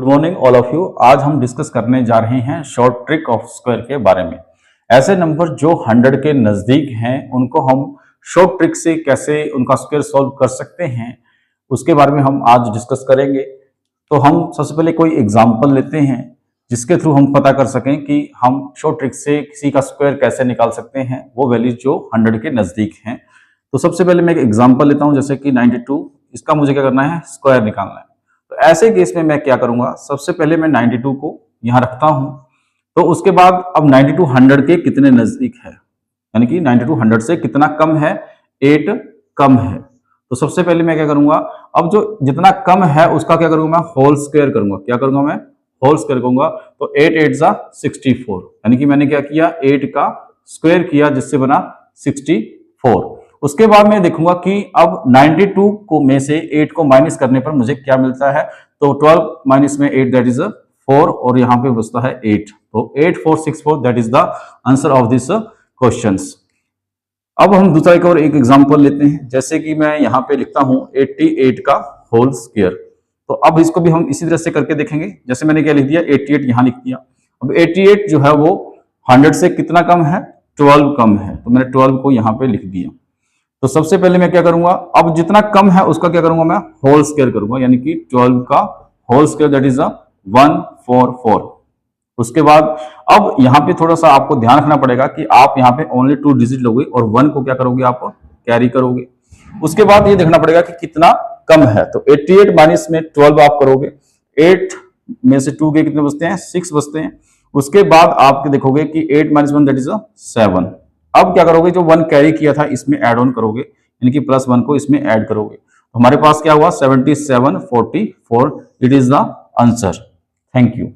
Morning all of you. आज हम discuss करने जा रहे हैं शॉर्ट ट्रिक ऑफ स्क्वायर के बारे में। ऐसे नंबर जो 100 के नजदीक हैं उनको हम शॉर्ट ट्रिक से कैसे उनका स्क्वायर सॉल्व कर सकते हैं उसके बारे में हम आज डिस्कस करेंगे। तो हम सबसे पहले कोई एग्जांपल लेते हैं जिसके थ्रू हम पता कर सकें कि हम शॉर्ट ट्रिक से किसी का स्क्वायर कैसे निकाल सकते हैं, वो वैल्यू जो 100 के नजदीक हैं। तो सबसे पहले मैं एक एग्जांपल लेता हूं, जैसे कि 92, इसका मुझे क्या करना है, स्क्वायर निकालना है। तो ऐसे केस में मैं क्या करूंगा, सबसे पहले मैं 92 को यहां रखता हूं। तो उसके बाद अब 92 100 के कितने नजदीक है, यानी कि 92 100 से कितना कम है, 8 कम है। तो सबसे पहले मैं क्या करूंगा, अब जो जितना कम है उसका क्या करूंगा, मैं होल स्क्वायर करूंगा। क्या करूंगा, मैं होल स्क्वायर करूंगा। तो 8 8 जा 64, यानी कि मैंने क्या किया, 8 का स्क्वायर किया जिससे बना 64। उसके बाद मैं देखूंगा कि अब 92 को में से 8 को माइनस करने पर मुझे क्या मिलता है। तो 12 माइनस में 8 दैट इज 4 और यहां पे बचता है 8। तो 8464 that is the answer of this questions. अब हम दूसरा एक एग्जांपल लेते हैं, जैसे कि मैं यहां पे लिखता हूं 88 का होल स्क्वायर। तो अब इसको भी हम इसी तरह से करके देखेंगे। जैसे मैंने क्या लिख दिया, 88 यहां लिख दिया। अब 88 जो है वो 100 से कितना कम है, 12 कम है। तो मैंने 12 को यहां पे लिख दिया। तो सबसे पहले मैं क्या करूंगा, अब जितना कम है उसका क्या करूंगा, मैं होल स्क्वायर करूंगा, यानी कि 12 का होल स्क्वायर दैट इज 144। उसके बाद अब यहां पे थोड़ा सा आपको ध्यान रखना पड़ेगा कि आप यहां पे ओनली 2 डिजिट लोगे और 1 को क्या करोगे, आप कैरी करोगे। उसके बाद ये देखना पड़ेगा कि कितना कम है। तो 88 माइनस में 12 आप करोगे, 8 में से 2 के कितने बचते हैं, 6 बचते हैं। उसके बाद आप देखोगे कि 8 माइनस 1 दैट इज 7। अब क्या करोगे, जो 1 कैरी किया था इसमें ऐड ऑन करोगे, यानी कि +1 को इसमें ऐड करोगे। तो हमारे पास क्या हुआ, 7744। It is the answer. Thank you.